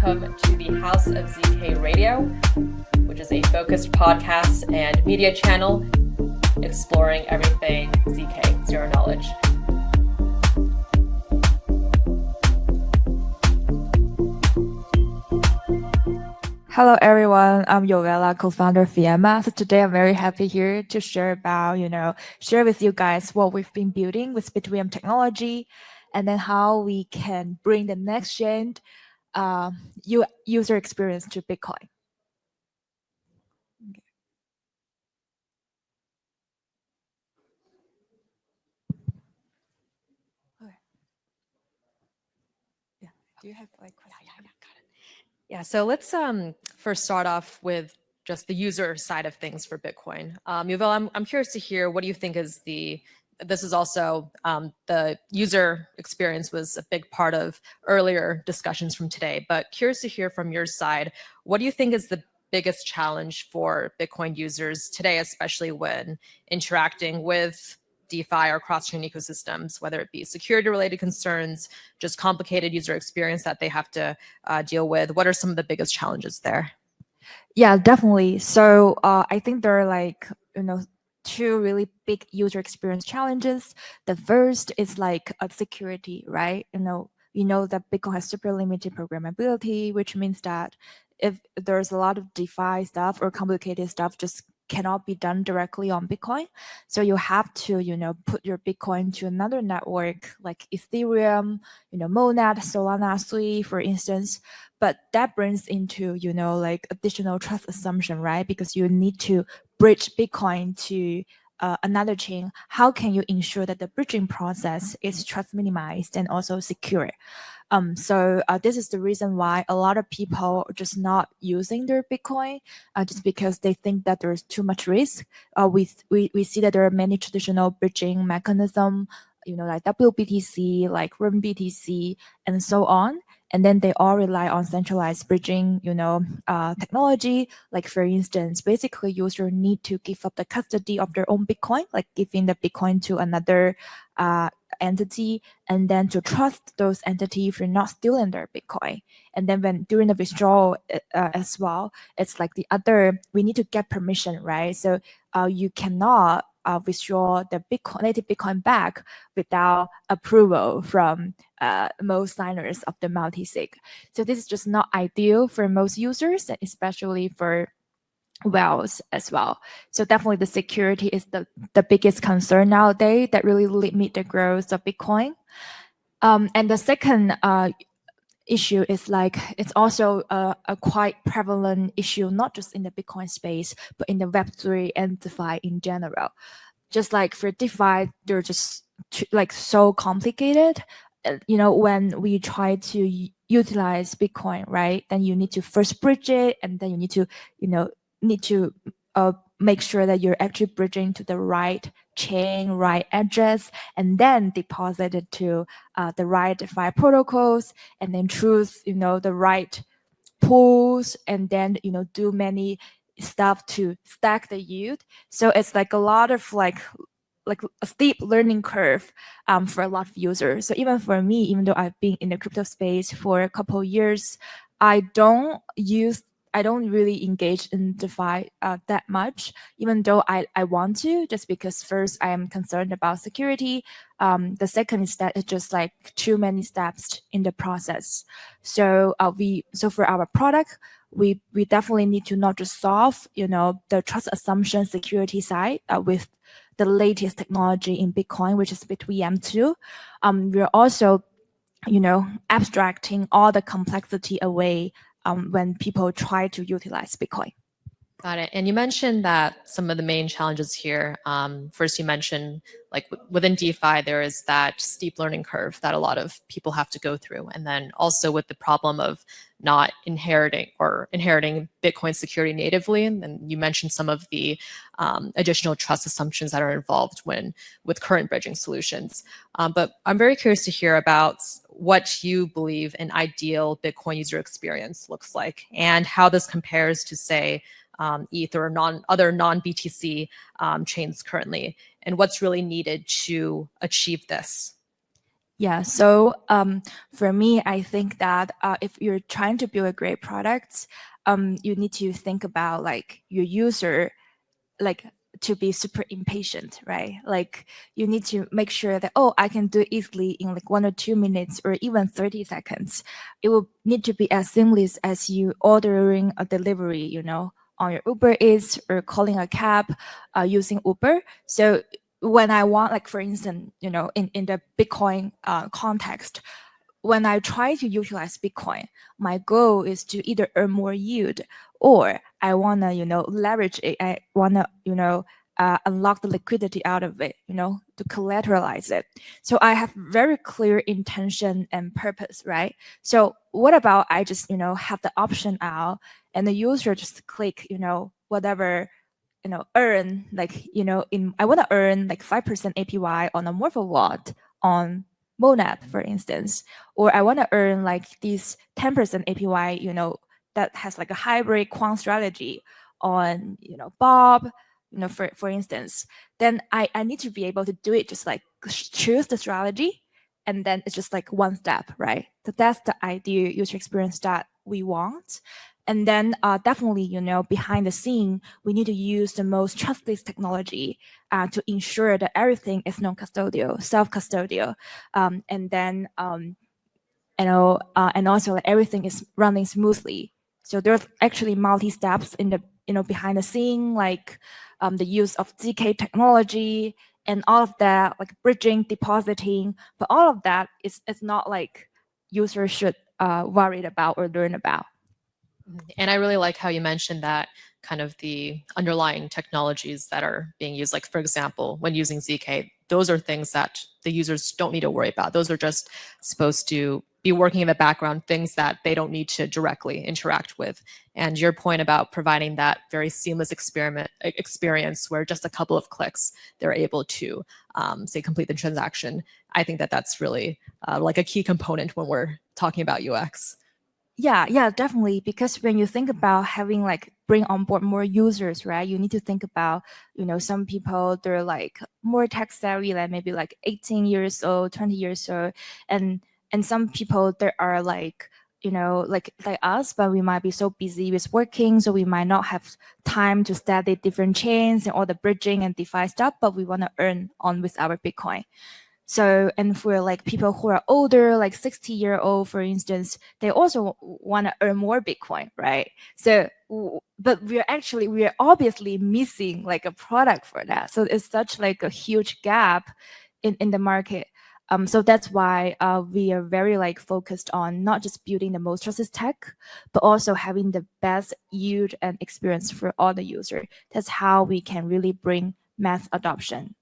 welcome to the House of ZK Radio, which is a focused podcast and media channel exploring everything ZK, zero knowledge. Hello everyone, I'm Yovela, co-founder of Fiamma. So today I'm very happy here to share with you guys what we've been building with BitVM technology, and then how we can bring the next gen user experience to Bitcoin. Okay. Yeah. Do you have questions? Yeah, got it. Yeah, so let's first start off with just the user side of things for Bitcoin. Yovela, I'm curious to hear, what do you think is this is also the user experience was a big part of earlier discussions from today, but curious to hear from your side, what do you think is the biggest challenge for Bitcoin users today, especially when interacting with DeFi or cross-chain ecosystems, whether it be security-related concerns, just complicated user experience that they have to deal with? What are some of the biggest challenges there? Yeah, definitely. So I think there are two really big user experience challenges. The first is security, right? You know that Bitcoin has super limited programmability, which means that if there's a lot of DeFi stuff or complicated stuff just cannot be done directly on Bitcoin. So you have to, put your Bitcoin to another network like Ethereum, Monad, Solana 3, for instance. But that brings into, additional trust assumption, right? Because you need to bridge Bitcoin to another chain. How can you ensure that the bridging process is trust minimized and also secure? So this is the reason why a lot of people are just not using their Bitcoin, just because they think that there's too much risk. We see that there are many traditional bridging mechanisms, like WBTC, like RMBTC, and so on. And then they all rely on centralized bridging, technology. Like for instance, basically user need to give up the custody of their own Bitcoin, like giving the Bitcoin to another entity, and then to trust those entities if you're not stealing their Bitcoin. And then when during the withdrawal as well, it's like we need to get permission, right? So you cannot withdraw the native Bitcoin back without approval from most signers of the multi-sig. So this is just not ideal for most users, especially for whales as well. So definitely the security is the biggest concern nowadays that really limit the growth of Bitcoin. And the second issue is it's also a quite prevalent issue, not just in the Bitcoin space, but in the Web3 and DeFi in general. Just like for DeFi, they're just so complicated. When we try to utilize Bitcoin, right, then you need to first bridge it, and then you need to make sure that you're actually bridging to the right chain, right address, and then deposit it to the right DeFi protocols, and then choose the right pools, and then do many stuff to stack the yield. So it's like a lot of like a steep learning curve for a lot of users. So even for me, even though I've been in the crypto space for a couple of years, I don't really engage in DeFi that much, even though I want to, just because first I am concerned about security. The second is that it's just like too many steps in the process. So for our product, we definitely need to not just solve the trust assumption security side with the latest technology in Bitcoin, which is BitVM2. We're also abstracting all the complexity away when people try to utilize Bitcoin. Got it. And you mentioned that some of the main challenges here, first you mentioned within DeFi, there is that steep learning curve that a lot of people have to go through. And then also with the problem of not inheriting Bitcoin security natively. And you mentioned some of the additional trust assumptions that are involved with current bridging solutions. But I'm very curious to hear about what you believe an ideal Bitcoin user experience looks like, and how this compares to, say, ETH or other non-BTC chains currently, and what's really needed to achieve this. Yeah, so for me, I think that if you're trying to build a great product, you need to think about like your user, like to be super impatient, right? Like you need to make sure that, oh, I can do it easily in like 1 or 2 minutes or even 30 seconds. It will need to be as seamless as you ordering a delivery, you know, on your Uber Eats or calling a cab using Uber. So when I want, like for instance, you know, in the Bitcoin context, when I try to utilize Bitcoin, my goal is to either earn more yield or I want to, you know, leverage it. I want to, you know, unlock the liquidity out of it, you know, to collateralize it. So I have very clear intention and purpose, right? So what about I just, you know, have the option out and the user just click, you know, whatever, you know, earn like, you know, I want to earn like 5% APY on a Morpho wallet on Monad, for instance, or I want to earn like these 10% APY, you know, that has like a hybrid quant strategy on, you know, Bob, you know, for instance, then I need to be able to do it just like choose the strategy and then it's just like one step, right? So that's the ideal user experience that we want. And then definitely, you know, behind the scene, we need to use the most trustless technology to ensure that everything is non-custodial, self-custodial. And then, you know, and also like, everything is running smoothly. So there's actually multi-steps in the, you know, behind the scene, like the use of ZK technology and all of that, like bridging, depositing, but all of that is not like users should worry about or learn about. And I really like how you mentioned that kind of the underlying technologies that are being used. Like, for example, when using ZK, those are things that the users don't need to worry about. Those are just supposed to be working in the background, things that they don't need to directly interact with. And your point about providing that very seamless experience where just a couple of clicks, they're able to, say, complete the transaction. I think that that's really like a key component when we're talking about UX. Yeah, definitely. Because when you think about having like bring on board more users, right? You need to think about, you know, some people they're like more tech savvy, like maybe like 18 years old, 20 years old, and some people there are like, you know, like us, but we might be so busy with working, so we might not have time to study different chains and all the bridging and DeFi stuff, but we want to earn on with our Bitcoin. So, and for like people who are older, like 60-year-old, for instance, they also want to earn more Bitcoin, right? So, but we're obviously missing like a product for that. So it's such like a huge gap in the market. So that's why we are very like focused on not just building the most trusted tech, but also having the best yield and experience for all the user. That's how we can really bring mass adoption.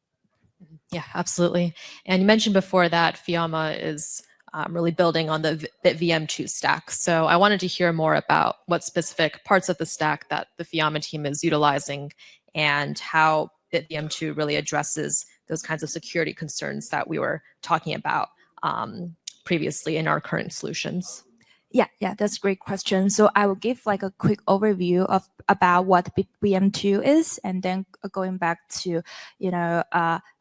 Yeah, absolutely. And you mentioned before that Fiamma is really building on the BitVM2 stack. So I wanted to hear more about what specific parts of the stack that the Fiamma team is utilizing and how BitVM2 really addresses those kinds of security concerns that we were talking about previously in our current solutions. Yeah, that's a great question. So I will give like a quick overview of about what BitVM2 is, and then going back to, you know,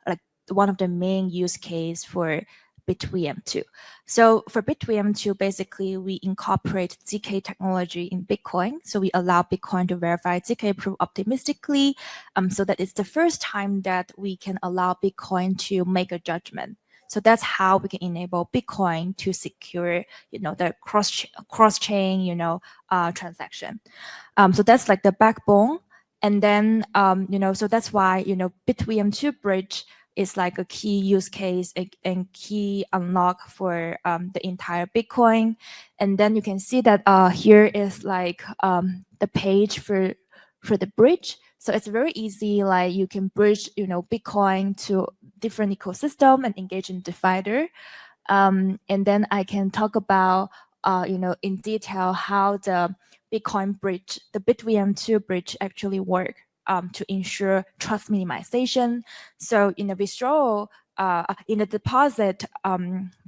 like one of the main use case for BitVM2. So for BitVM2, basically we incorporate ZK technology in Bitcoin. So we allow Bitcoin to verify ZK proof optimistically, so that it's the first time that we can allow Bitcoin to make a judgment. So that's how we can enable Bitcoin to secure, you know, the cross chain, you know, transaction. So that's like the backbone. And then, you know, so that's why, you know, BitVM2 bridge is like a key use case and key unlock for the entire Bitcoin. And then you can see that here is like the page for the bridge. So it's very easy, like you can bridge, you know, Bitcoin to different ecosystem and engage in DeFi there. And then I can talk about, you know, in detail how the Bitcoin bridge, the BitVM2 bridge actually work to ensure trust minimization. So in the withdrawal, in the deposit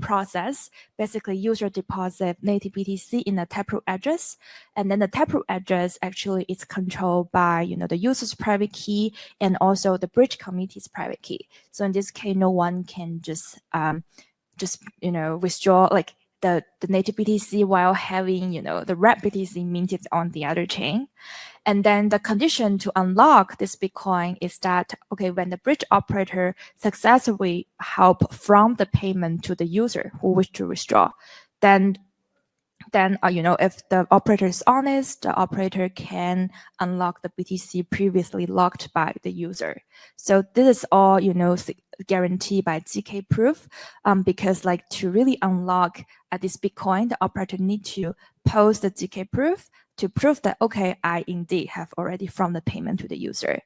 process, basically user deposit native BTC in a taproot address, and then the taproot address actually is controlled by, you know, the user's private key and also the bridge committee's private key. So in this case, no one can just just withdraw like the native BTC while having the wrapped BTC minted on the other chain. And then the condition to unlock this Bitcoin is that, okay, when the bridge operator successfully help from the payment to the user who wish to withdraw, then if the operator is honest, the operator can unlock the BTC previously locked by the user. So this is all guaranteed by ZK proof, because like to really unlock this Bitcoin, the operator need to post the ZK proof to prove that, okay, I indeed have already from the payment to the user.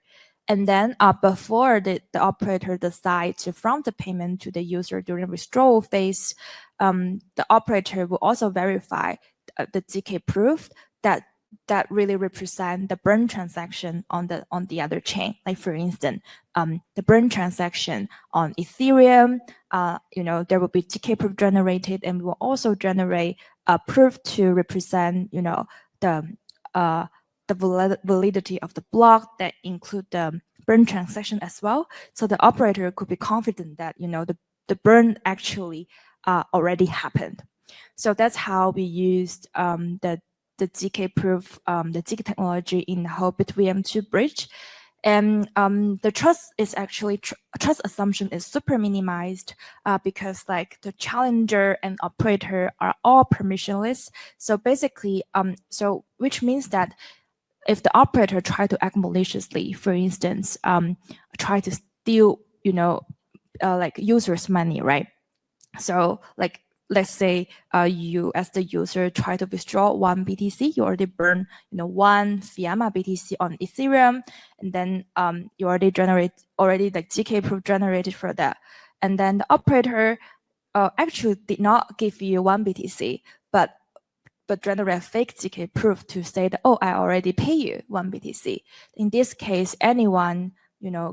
And then before the operator decides to from the payment to the user during withdrawal phase, the operator will also verify the ZK proof that really represent the burn transaction on the other chain. Like for instance, the burn transaction on Ethereum, there will be ZK proof generated, and we will also generate a proof to represent, the validity of the block that include the burn transaction as well. So the operator could be confident that the burn actually already happened. So that's how we used the ZK proof, the ZK technology in the whole BitVM2 bridge. And the trust is actually trust assumption is super minimized because like the challenger and operator are all permissionless. So basically, which means that if the operator try to act maliciously, for instance, try to steal, like users' money, right? So like, let's say you as the user try to withdraw 1 BTC, you already burn, 1 Fiamma BTC on Ethereum, and then you already like ZK proof generated for that. And then the operator actually did not give you 1 BTC, but generate a fake ZK proof to say that, oh, I already pay you 1 BTC. In this case, anyone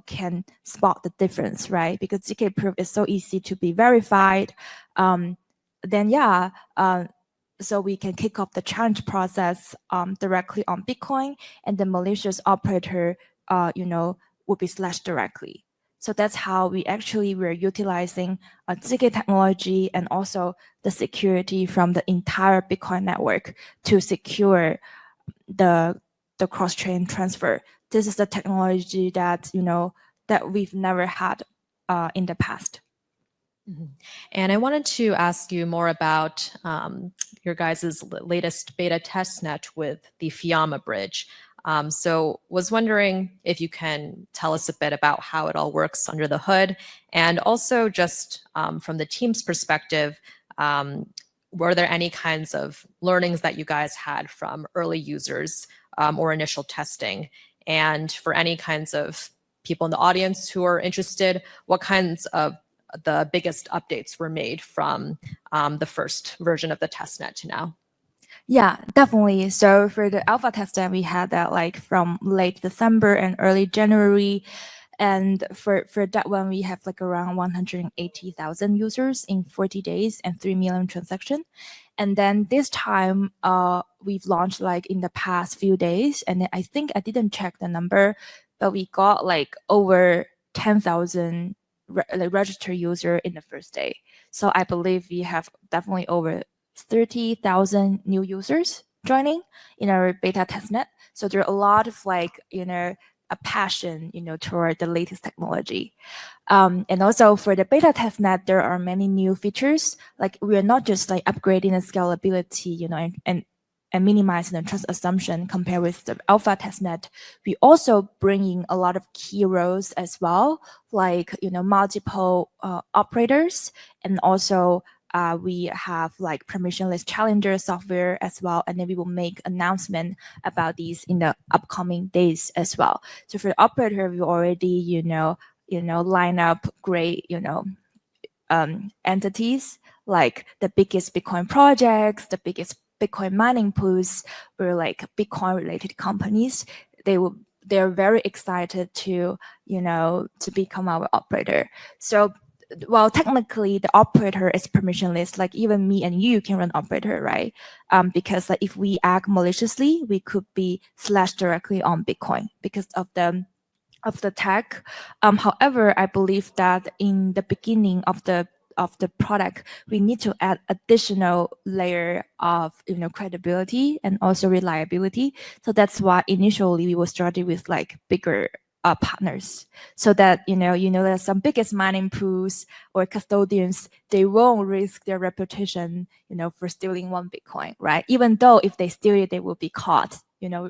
can spot the difference, right? Because ZK proof is so easy to be verified. Then yeah, so we can kick off the challenge process directly on Bitcoin, and the malicious operator, would be slashed directly. So that's how we're utilizing ZK technology and also the security from the entire Bitcoin network to secure the cross-chain transfer. This is the technology that that we've never had in the past. Mm-hmm. And I wanted to ask you more about your guys' latest beta testnet with the Fiamma bridge. So was wondering if you can tell us a bit about how it all works under the hood, and also just from the team's perspective, were there any kinds of learnings that you guys had from early users or initial testing? And for any kinds of people in the audience who are interested, what kinds of the biggest updates were made from the first version of the testnet to now? Yeah, definitely. So for the alpha testnet, we had that like from late December and early January. And for that one, we have like around 180,000 users in 40 days and 3 million transactions. And then this time, we've launched like in the past few days. And then I think I didn't check the number, but we got like over 10,000 registered user in the first day. So I believe we have definitely over 30,000 new users joining in our beta testnet. So there are a lot of like, a passion, toward the latest technology. And also for the beta testnet, there are many new features. Like we are not just like upgrading the scalability, and minimizing the trust assumption compared with the alpha testnet. We also bringing a lot of key roles as well, like multiple operators, and also we have like permissionless challenger software as well, and then we will make announcement about these in the upcoming days as well. So for the operator, we already line up great entities like the biggest Bitcoin projects, the biggest Bitcoin mining pools, or like Bitcoin related companies. They're very excited to become our operator. So well, technically the operator is permissionless, like even me and you can run operator, right? Because like if we act maliciously, we could be slashed directly on Bitcoin because of the tech. However, I believe that in the beginning of the of the product, we need to add additional layer of credibility and also reliability. So that's why initially we were starting with like bigger partners, so that that some biggest mining pools or custodians, they won't risk their reputation for stealing one Bitcoin, right? Even though if they steal it, they will be caught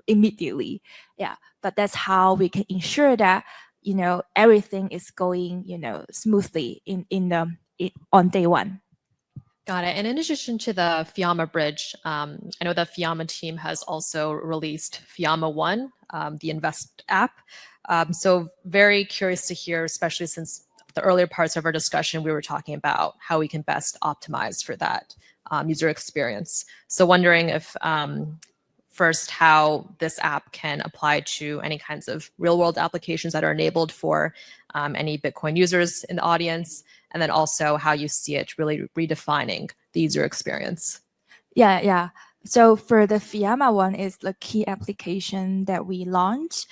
immediately. Yeah, but that's how we can ensure that everything is going smoothly on day one. Got it. And in addition to the Fiamma bridge, I know the Fiamma team has also released Fiamma One, the invest app. So very curious to hear, especially since the earlier parts of our discussion, we were talking about how we can best optimize for that user experience. So wondering if first how this app can apply to any kinds of real world applications that are enabled for any Bitcoin users in the audience, and then also how you see it really redefining the user experience. Yeah. So for the Fiamma One is the key application that we launched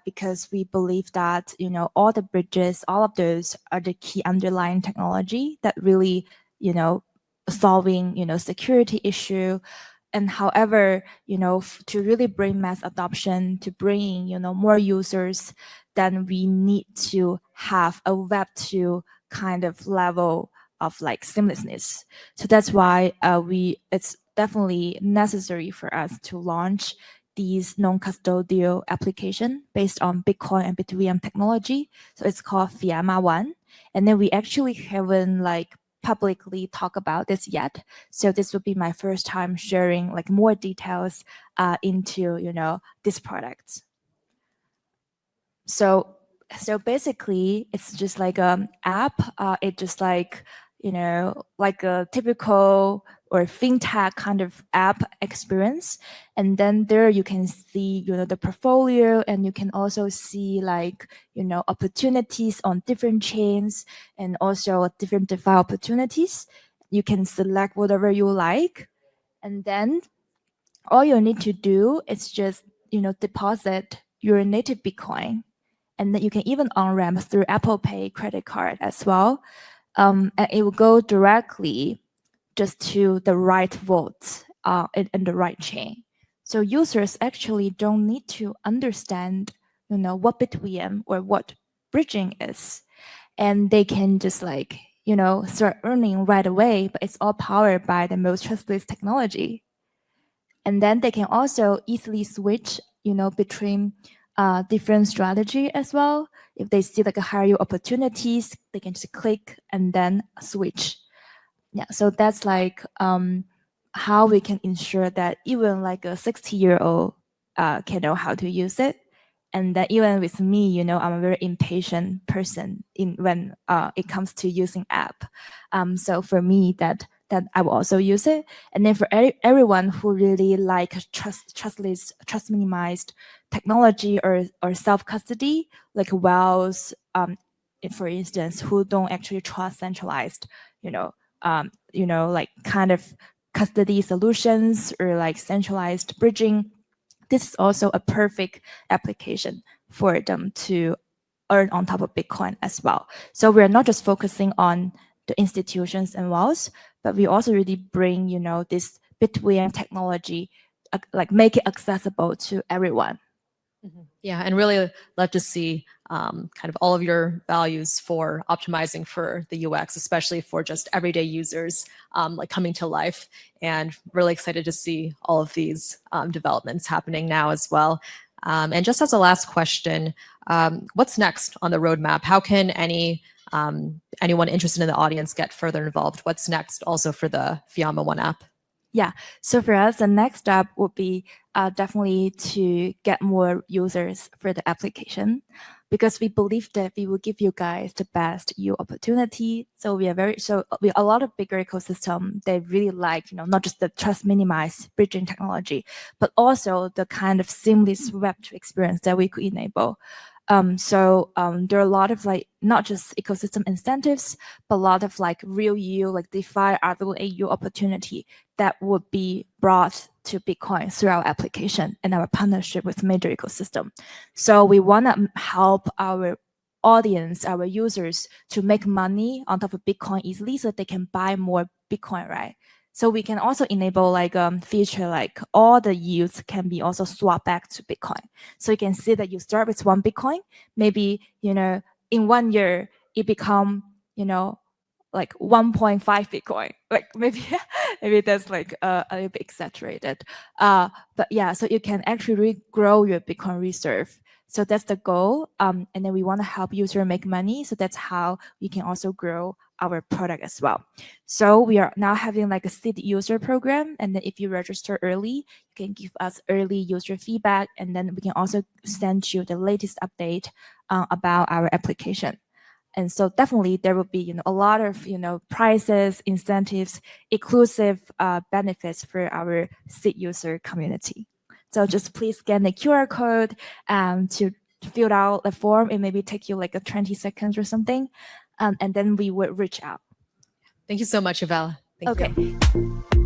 because we believe that all the bridges, all of those are the key underlying technology that really solving security issue. And however, to really bring mass adoption, to bring more users, then we need to have a Web2 kind of level of like seamlessness. So that's why it's definitely necessary for us to launch these non-custodial application based on Bitcoin and BitVM technology. So it's called Fiamma One. And then we actually haven't like publicly talk about this yet. So this would be my first time sharing like more details into this product. So basically it's just like an app. It just like like a typical or fintech kind of app experience. And then there you can see the portfolio, and you can also see like opportunities on different chains, and also different DeFi opportunities. You can select whatever you like, and then all you need to do is just deposit your native Bitcoin, and then you can even on-ramp through Apple Pay credit card as well. And it will go directly just to the right vault in the right chain. So users actually don't need to understand what BitVM or what bridging is, and they can just like start earning right away. But it's all powered by the most trustless technology. And then they can also easily switch between different strategy as well. If they see like a higher opportunities, they can just click and then switch. Yeah, so that's like how we can ensure that even like a 60-year-old can know how to use it. And that even with me, I'm a very impatient person when it comes to using app. So for me, that I will also use it. And then for everyone who really like trustless, trust minimized technology or self custody, like Wells, for instance, who don't actually trust centralized, like kind of custody solutions or like centralized bridging. This is also a perfect application for them to earn on top of Bitcoin as well. So we're not just focusing on the institutions and walls, but we also really bring, this BitVM technology, like make it accessible to everyone. Yeah, and really love to see kind of all of your values for optimizing for the UX, especially for just everyday users, like coming to life. And really excited to see all of these developments happening now as well. And just as a last question, what's next on the roadmap? How can anyone interested in the audience get further involved? What's next also for the Fiamma One app? Yeah, so for us, the next step would be definitely to get more users for the application, because we believe that we will give you guys the best yield opportunity. So we a lot of bigger ecosystem, they really like not just the trust minimized bridging technology, but also the kind of seamless Web2 experience that we could enable. There are a lot of like not just ecosystem incentives, but a lot of like real yield, like DeFi RWA opportunity that would be brought to Bitcoin through our application and our partnership with major ecosystem. So we want to help our audience, our users, to make money on top of Bitcoin easily, so they can buy more Bitcoin, right? So we can also enable like feature like all the yields can be also swapped back to Bitcoin. So you can see that you start with 1 Bitcoin, maybe, you know, in 1 year it become, you know, like 1.5 Bitcoin. Like maybe maybe that's like a little bit exaggerated. But yeah, so you can actually grow your Bitcoin reserve. So that's the goal. And then we want to help user make money. So that's how we can also grow our product as well. So we are now having like a seed user program. And then if you register early, you can give us early user feedback. And then we can also send you the latest update about our application. And so definitely there will be, you know, a lot of, you know, prizes, incentives, exclusive benefits for our seed user community. So just please scan the QR code to fill out the form. It maybe take you like a 20 seconds or something. And then we will reach out. Thank you so much, Yovela. Thank Okay. you.